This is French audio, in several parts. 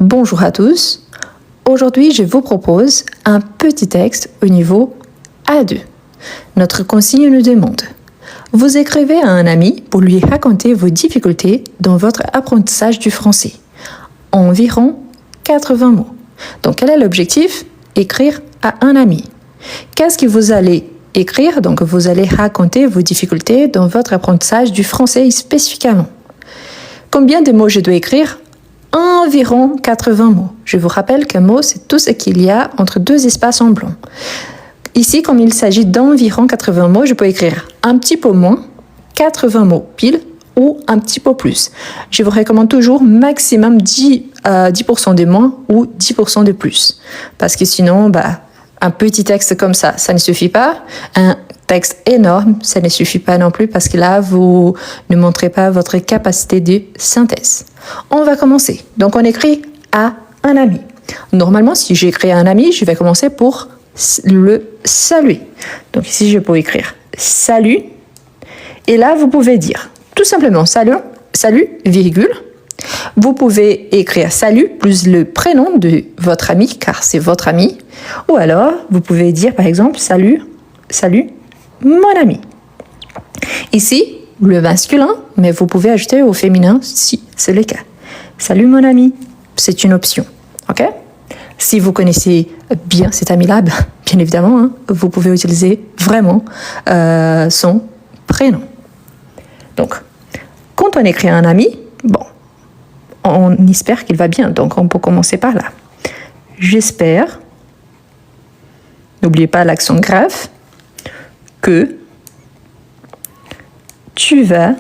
Bonjour à tous. Aujourd'hui, je vous propose un petit texte au niveau A2. Notre consigne nous demande: vous écrivez à un ami pour lui raconter vos difficultés dans votre apprentissage du français. Environ 80 mots. Donc, quel est l'objectif? Écrire à un ami. Qu'est-ce que vous allez écrire? Donc, vous allez raconter vos difficultés dans votre apprentissage du français spécifiquement. Combien de mots je dois écrire? Environ 80 mots. Je vous rappelle qu'un mot, c'est tout ce qu'il y a entre deux espaces en blanc. Ici, comme il s'agit d'environ 80 mots, je peux écrire un petit peu moins, 80 mots pile, ou un petit peu plus. Je vous recommande toujours maximum 10% de moins ou 10% de plus. Parce que sinon, un petit texte comme ça ne suffit pas. Un texte énorme, ça ne suffit pas non plus parce que là, vous ne montrez pas votre capacité de synthèse. On va commencer. Donc, on écrit à un ami. Normalement, si j'écris à un ami, je vais commencer pour le saluer. Donc, ici, je peux écrire salut. Et là, vous pouvez dire tout simplement salut, virgule. Vous pouvez écrire salut plus le prénom de votre ami, car c'est votre ami. Ou alors, vous pouvez dire par exemple salut, mon ami. Ici, le masculin, mais vous pouvez ajouter au féminin si c'est le cas. Salut mon ami, c'est une option. Ok? Si vous connaissez bien cet ami-là, bien évidemment, vous pouvez utiliser vraiment son prénom. Donc, quand on écrit à un ami, on espère qu'il va bien. Donc, on peut commencer par là. J'espère, n'oubliez pas l'accent grave, que tu vas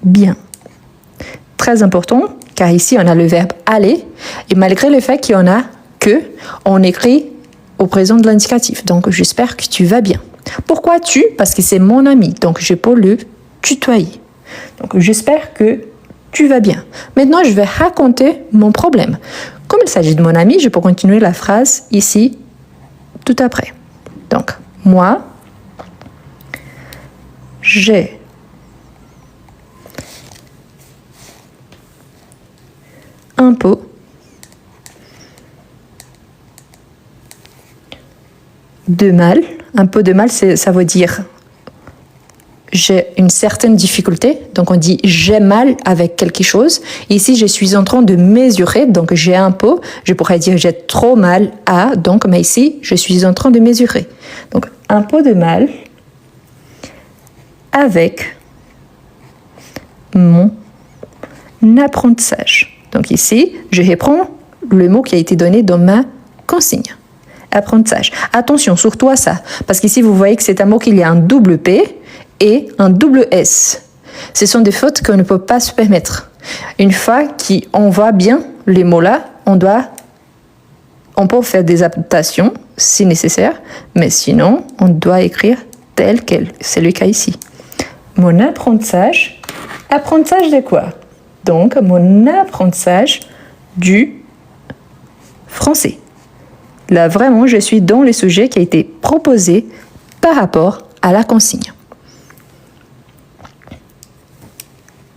bien. Très important, car ici, on a le verbe aller, et malgré le fait qu'il y en a que, on écrit au présent de l'indicatif. Donc, j'espère que tu vas bien. Pourquoi tu? Parce que c'est mon ami, donc je peux le tutoyer. Donc, j'espère que tu vas bien. Maintenant, je vais raconter mon problème. Comme il s'agit de mon ami, je peux continuer la phrase ici, tout après. Donc, moi, j'ai un peu de mal. Un peu de mal, ça veut dire j'ai une certaine difficulté. Donc, on dit j'ai mal avec quelque chose. Ici, je suis en train de mesurer. Donc, j'ai un peu. Je pourrais dire j'ai trop mal à. Donc, mais ici, je suis en train de mesurer. Donc, un peu de mal avec mon apprentissage. Donc, ici, je reprends le mot qui a été donné dans ma consigne. Apprentissage. Attention, surtout à ça. Parce qu'ici, vous voyez que c'est un mot qu'il y a un double P et un double S. Ce sont des fautes qu'on ne peut pas se permettre. Une fois qu'on voit bien les mots-là, on peut faire des adaptations si nécessaire, mais sinon, on doit écrire tel quel. C'est le cas ici. Mon apprentissage. Apprentissage de quoi? Donc, mon apprentissage du français. Là, vraiment, je suis dans le sujet qui a été proposé par rapport à la consigne.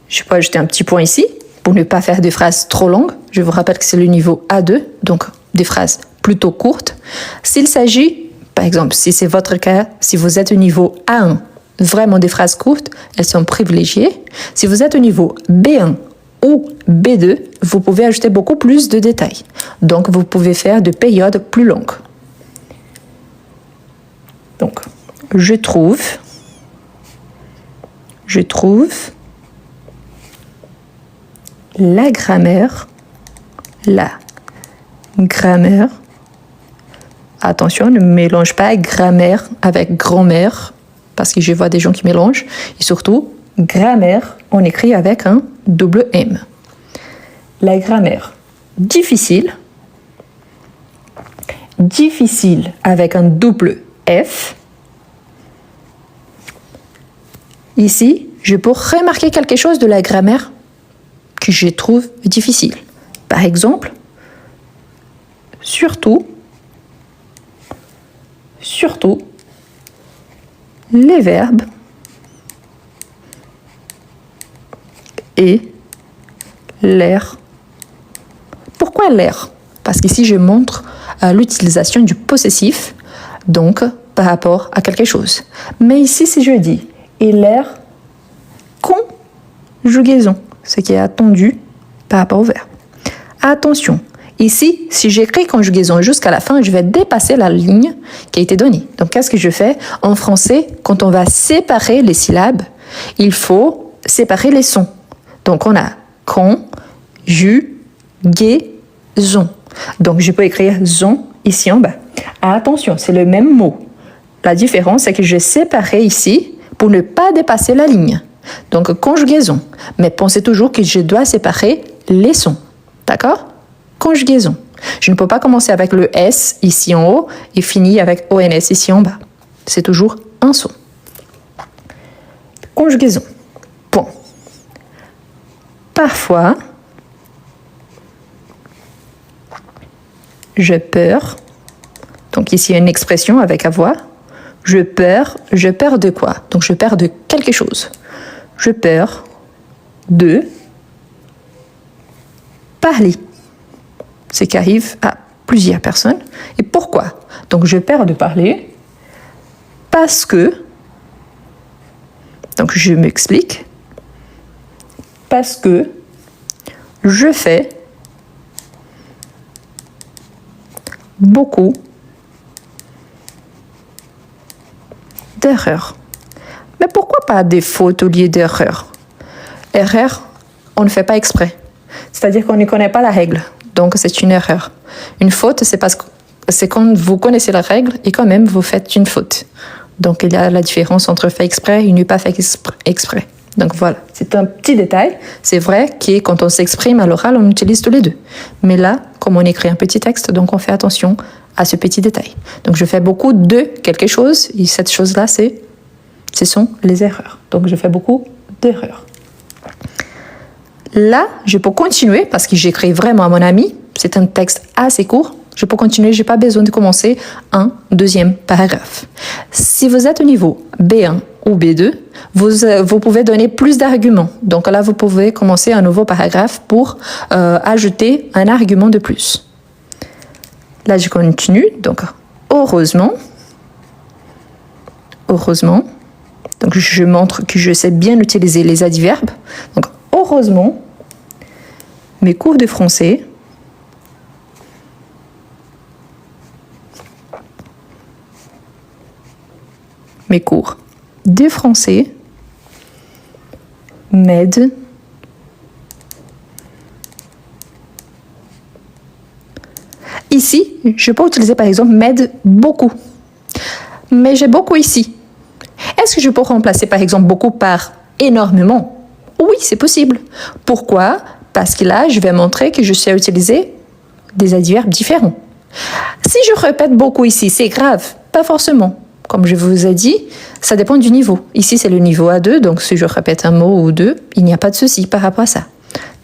Je peux ajouter un petit point ici pour ne pas faire des phrases trop longues. Je vous rappelle que c'est le niveau A2, donc des phrases plutôt courtes. S'il s'agit, par exemple, si c'est votre cas, si vous êtes au niveau A1, vraiment des phrases courtes, elles sont privilégiées. Si vous êtes au niveau B1 ou B2, vous pouvez ajouter beaucoup plus de détails. Donc, vous pouvez faire de périodes plus longues. Donc, je trouve la grammaire, attention, ne mélange pas grammaire avec grand-mère, parce que je vois des gens qui mélangent, et surtout, grammaire, on écrit avec un double M. La grammaire, difficile avec un double F. Ici, je peux remarquer quelque chose de la grammaire que je trouve difficile. Par exemple, surtout, les verbes et l'air. Pourquoi l'air? Parce qu'ici, je montre l'utilisation du possessif, donc par rapport à quelque chose. Mais ici, si je dis « et l'air conjugaison », ce qui est attendu par rapport au verbe. Attention, ici, si j'écris conjugaison jusqu'à la fin, je vais dépasser la ligne qui a été donnée. Donc, qu'est-ce que je fais? En français, quand on va séparer les syllabes, il faut séparer les sons. Donc, on a conjugaison. Donc, je peux écrire zon ici en bas. Attention, c'est le même mot. La différence, c'est que je séparais ici pour ne pas dépasser la ligne. Donc, conjugaison. Mais pensez toujours que je dois séparer les sons. D'accord? Conjugaison. Je ne peux pas commencer avec le S ici en haut et finir avec ONS ici en bas. C'est toujours un son. Conjugaison. Bon. Parfois, je peur. Donc ici, il y a une expression avec avoir. Je peur de quoi? Donc je perds de quelque chose. Je peur de parler. Ce qui arrive à plusieurs personnes. Et pourquoi? Donc je perds de parler parce que, donc je m'explique, parce que je fais beaucoup d'erreurs. Mais pourquoi pas des fautes au lieu d'erreurs? Erreur, on ne fait pas exprès. C'est-à-dire qu'on ne connaît pas la règle. Donc, c'est une erreur. Une faute, c'est parce que c'est quand vous connaissez la règle et quand même vous faites une faute. Donc, il y a la différence entre fait exprès et ne pas fait exprès. Donc, voilà. C'est un petit détail. C'est vrai que quand on s'exprime à l'oral, on utilise tous les deux. Mais là, comme on écrit un petit texte, donc on fait attention à ce petit détail. Donc, je fais beaucoup de quelque chose et cette chose-là, ce sont les erreurs. Donc, je fais beaucoup d'erreurs. Là, je peux continuer parce que j'écris vraiment à mon ami. C'est un texte assez court. Je peux continuer, je n'ai pas besoin de commencer un deuxième paragraphe. Si vous êtes au niveau B1 ou B2, vous pouvez donner plus d'arguments. Donc là, vous pouvez commencer un nouveau paragraphe pour ajouter un argument de plus. Là, je continue. Donc, heureusement. Donc, je montre que je sais bien utiliser les adverbes. Donc, heureusement, mes cours de français m'aident ici, je peux utiliser par exemple m'aide beaucoup. Mais j'ai beaucoup ici. Est-ce que je peux remplacer par exemple beaucoup par énormément? Oui, c'est possible. Pourquoi? Parce que là, je vais montrer que je sais utiliser des adverbes différents. Si je répète beaucoup ici, c'est grave? Pas forcément. Comme je vous ai dit, ça dépend du niveau. Ici, c'est le niveau A2, donc si je répète un mot ou deux, il n'y a pas de souci par rapport à ça.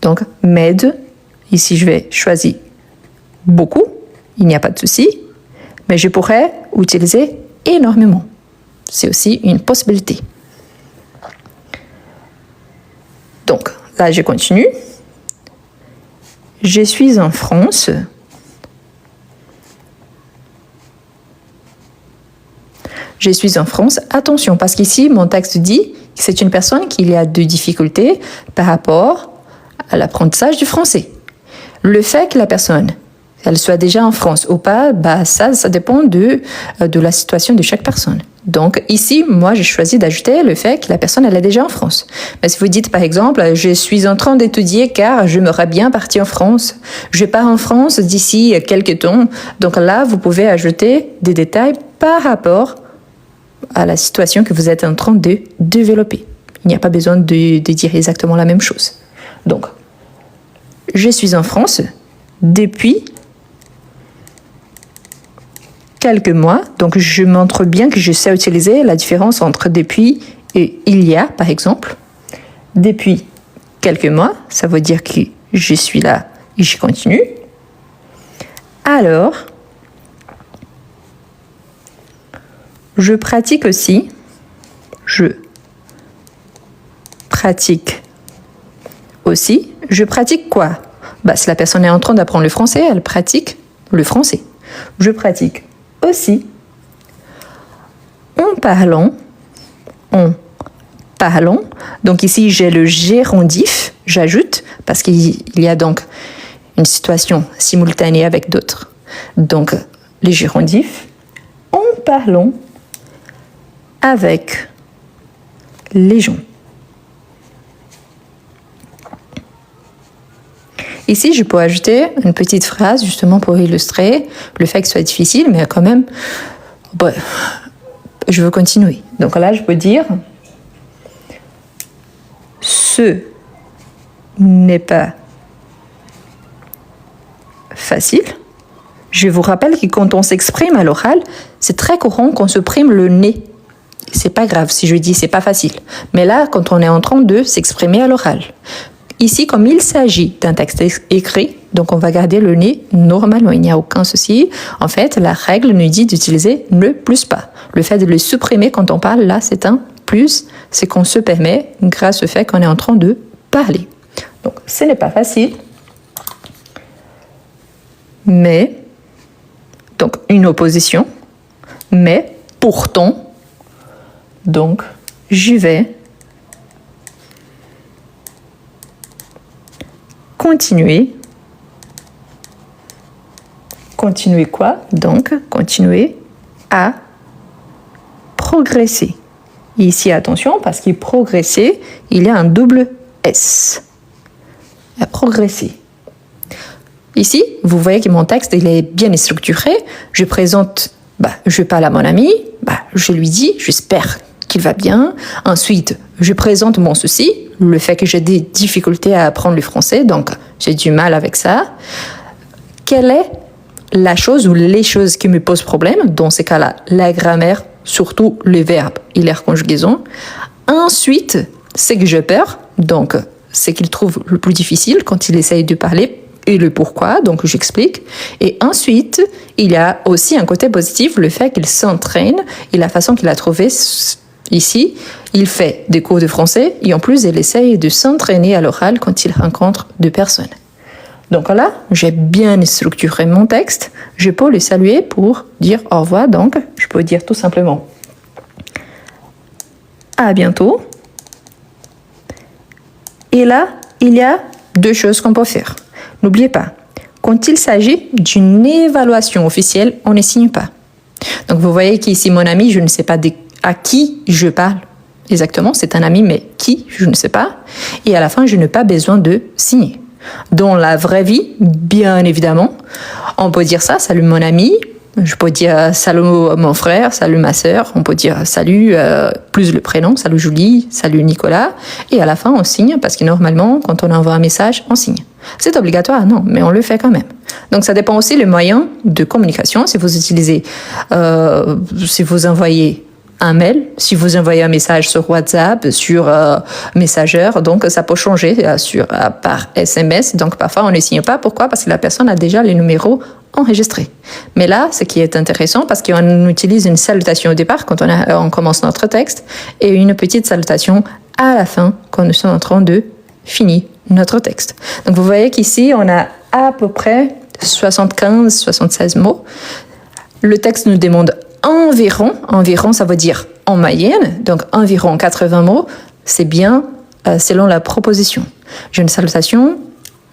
Donc, m'aide, ici, je vais choisir beaucoup, il n'y a pas de souci, mais je pourrais utiliser énormément. C'est aussi une possibilité. Donc, là, je continue. Je suis en France. Je suis en France. Attention, parce qu'ici, mon texte dit que c'est une personne qui a de difficultés par rapport à l'apprentissage du français. Le fait que la personne, elle soit déjà en France ou pas, ça dépend de la situation de chaque personne. Donc ici, moi, j'ai choisi d'ajouter le fait que la personne, elle est déjà en France. Mais si vous dites, par exemple, je suis en train d'étudier car j'aimerais bien partir en France. Je pars en France d'ici quelques temps. Donc là, vous pouvez ajouter des détails par rapport à la situation que vous êtes en train de développer. Il n'y a pas besoin de dire exactement la même chose. Donc, je suis en France depuis quelques mois. Donc, je montre bien que je sais utiliser la différence entre depuis et il y a, par exemple. Depuis quelques mois, ça veut dire que je suis là et je continue. Alors, je pratique aussi, je pratique quoi? Si la personne est en train d'apprendre le français, elle pratique le français. Je pratique aussi en parlant. Donc ici, j'ai le gérondif, j'ajoute, parce qu'il y a donc une situation simultanée avec d'autres. Donc, les gérondifs, en parlant avec les gens. Ici, je peux ajouter une petite phrase justement pour illustrer le fait que ce soit difficile, mais quand même, je veux continuer. Donc là, je peux dire « Ce n'est pas facile ». Je vous rappelle que quand on s'exprime à l'oral, c'est très courant qu'on se prime le nez. C'est pas grave si je dis c'est pas facile. Mais là, quand on est en train de s'exprimer à l'oral. Ici, comme il s'agit d'un texte écrit, donc on va garder le nez normalement, il n'y a aucun souci. En fait, la règle nous dit d'utiliser ne plus pas. Le fait de le supprimer quand on parle, là, c'est un plus, c'est qu'on se permet grâce au fait qu'on est en train de parler. Donc, ce n'est pas facile, mais, donc une opposition, mais pourtant, donc, j'y vais continuer. Continuer quoi? Donc, continuer à progresser. Ici, attention, parce qu'il progresser, il y a un double S. À progresser. Ici, vous voyez que mon texte, il est bien structuré. Je présente, je parle à mon ami, je lui dis, j'espère qu'il va bien. Ensuite, je présente mon souci, le fait que j'ai des difficultés à apprendre le français, donc j'ai du mal avec ça. Quelle est la chose ou les choses qui me posent problème? Dans ces cas-là, la grammaire, surtout les verbes et les conjugaisons. Ensuite, c'est que j'ai peur, donc c'est qu'il trouve le plus difficile quand il essaye de parler et le pourquoi, donc j'explique. Et ensuite, il y a aussi un côté positif, le fait qu'il s'entraîne et la façon qu'il a trouvé ici, il fait des cours de français et en plus, il essaye de s'entraîner à l'oral quand il rencontre deux personnes. Donc là, j'ai bien structuré mon texte. Je peux le saluer pour dire au revoir. Donc, je peux dire tout simplement à bientôt. Et là, il y a deux choses qu'on peut faire. N'oubliez pas, quand il s'agit d'une évaluation officielle, on ne signe pas. Donc, vous voyez qu'ici, mon ami, je ne sais pas à qui je parle exactement. C'est un ami, mais qui, je ne sais pas. Et à la fin, je n'ai pas besoin de signer. Dans la vraie vie, bien évidemment, on peut dire ça, salut mon ami, je peux dire salut mon frère, salut ma sœur, on peut dire salut plus le prénom, salut Julie, salut Nicolas, et à la fin on signe parce que normalement quand on envoie un message, on signe. C'est obligatoire, non, mais on le fait quand même. Donc ça dépend aussi des moyens de communication, si vous utilisez, si vous envoyez un mail, si vous envoyez un message sur WhatsApp, sur Messenger, donc ça peut changer par SMS. Donc parfois on ne signe pas. Pourquoi? Parce que la personne a déjà les numéros enregistrés. Mais là, ce qui est intéressant, parce qu'on utilise une salutation au départ quand on commence notre texte et une petite salutation à la fin quand nous sommes en train de finir notre texte. Donc vous voyez qu'ici on a à peu près 75-76 mots. Le texte nous demande environ ça veut dire en moyenne, donc environ 80 mots, c'est bien selon la proposition. J'ai une salutation,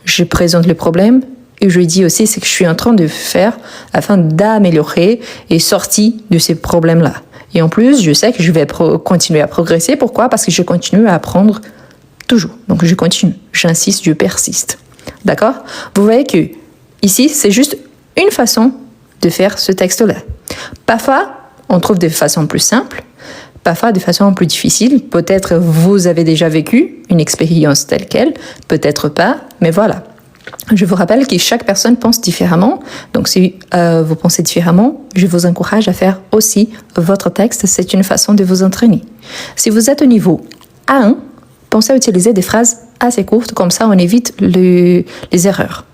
je présente le problème et je dis aussi ce que je suis en train de faire afin d'améliorer et sortir de ces problèmes-là. Et en plus, je sais que je vais continuer à progresser. Pourquoi? Parce que je continue à apprendre toujours. Donc je continue, j'insiste, je persiste. D'accord? Vous voyez que ici, c'est juste une façon de faire ce texte-là. Parfois, on trouve des façons plus simples, parfois des façons plus difficiles. Peut-être vous avez déjà vécu une expérience telle quelle, peut-être pas, mais voilà. Je vous rappelle que chaque personne pense différemment, donc si vous pensez différemment, je vous encourage à faire aussi votre texte, c'est une façon de vous entraîner. Si vous êtes au niveau A1, pensez à utiliser des phrases assez courtes, comme ça on évite les erreurs.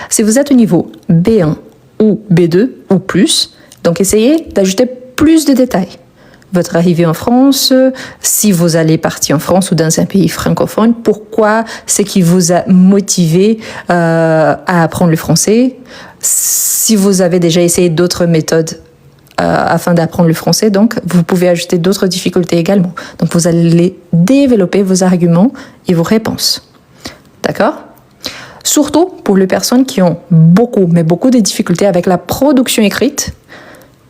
Si vous êtes au niveau B1 ou B2 ou plus, donc essayez d'ajouter plus de détails. votre arrivée en France, si vous allez partir en France ou dans un pays francophone, pourquoi, ce qui vous a motivé à apprendre le français, si vous avez déjà essayé d'autres méthodes afin d'apprendre le français, donc vous pouvez ajouter d'autres difficultés également. Donc vous allez développer vos arguments et vos réponses. D'accord ? Surtout pour les personnes qui ont beaucoup de difficultés avec la production écrite,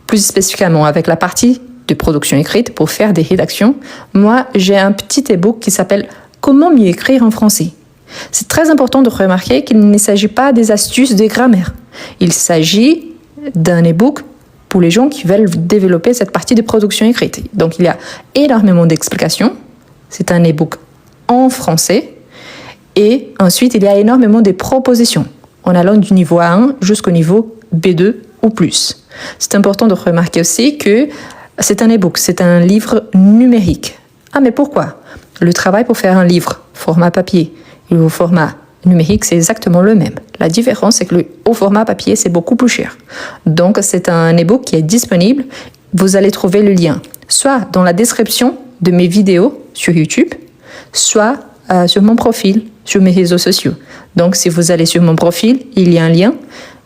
plus spécifiquement avec la partie de production écrite pour faire des rédactions. Moi, j'ai un petit e-book qui s'appelle « Comment mieux écrire en français ». C'est très important de remarquer qu'il ne s'agit pas des astuces de grammaire. Il s'agit d'un e-book pour les gens qui veulent développer cette partie de production écrite. Donc, il y a énormément d'explications. C'est un e-book en français. Et ensuite, il y a énormément de propositions en allant du niveau A1 jusqu'au niveau B2 ou plus. C'est important de remarquer aussi que c'est un e-book, c'est un livre numérique. Ah, mais pourquoi ? Le travail pour faire un livre, format papier, et au format numérique, c'est exactement le même. La différence, c'est que au format papier, c'est beaucoup plus cher. Donc, c'est un e-book qui est disponible. Vous allez trouver le lien, soit dans la description de mes vidéos sur YouTube, soit sur mon profil, sur mes réseaux sociaux. Donc, si vous allez sur mon profil, il y a un lien.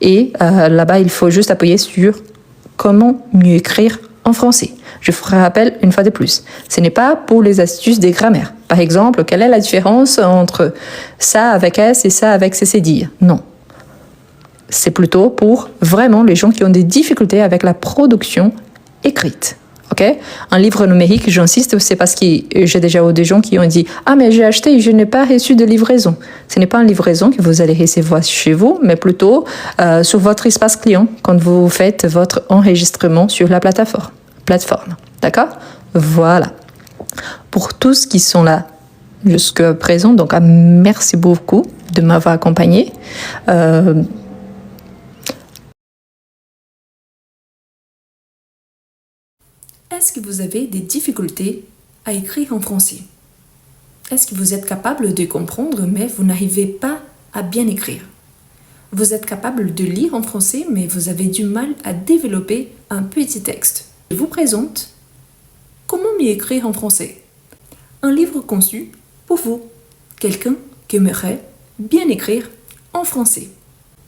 Et là-bas, il faut juste appuyer sur « Comment mieux écrire en français ». Je vous rappelle une fois de plus, ce n'est pas pour les astuces des grammaires. Par exemple, quelle est la différence entre ça avec S et ça avec CCDIR ? Non. C'est plutôt pour vraiment les gens qui ont des difficultés avec la production écrite. Okay? Un livre numérique, j'insiste, c'est parce que j'ai déjà eu des gens qui ont dit « Ah, mais j'ai acheté et je n'ai pas reçu de livraison ». Ce n'est pas une livraison que vous allez recevoir chez vous, mais plutôt sur votre espace client quand vous faites votre enregistrement sur la plateforme. D'accord ? Voilà. Pour tous qui sont là jusqu'à présent, donc merci beaucoup de m'avoir accompagné. Est-ce que vous avez des difficultés à écrire en français ? Est-ce que vous êtes capable de comprendre, mais vous n'arrivez pas à bien écrire ? Vous êtes capable de lire en français, mais vous avez du mal à développer un petit texte. Je vous présente Comment mieux écrire en français ? Un livre conçu pour vous, quelqu'un qui aimerait bien écrire en français.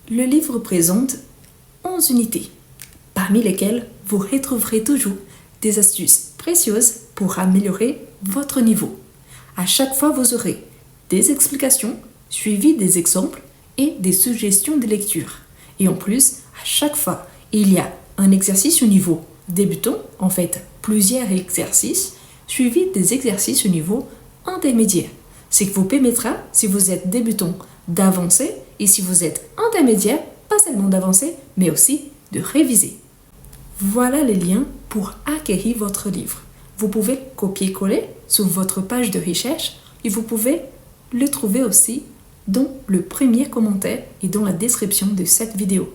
Le livre présente 11 unités, parmi lesquelles vous retrouverez toujours des astuces précieuses pour améliorer votre niveau. À chaque fois, vous aurez des explications suivies des exemples et des suggestions de lecture. Et en plus, à chaque fois, il y a un exercice au niveau débutant, en fait plusieurs exercices, suivis des exercices au niveau intermédiaire. Ce qui vous permettra, si vous êtes débutant, d'avancer, et si vous êtes intermédiaire, pas seulement d'avancer, mais aussi de réviser. Voilà les liens pour acquérir votre livre. Vous pouvez copier-coller sur votre page de recherche et vous pouvez le trouver aussi dans le premier commentaire et dans la description de cette vidéo.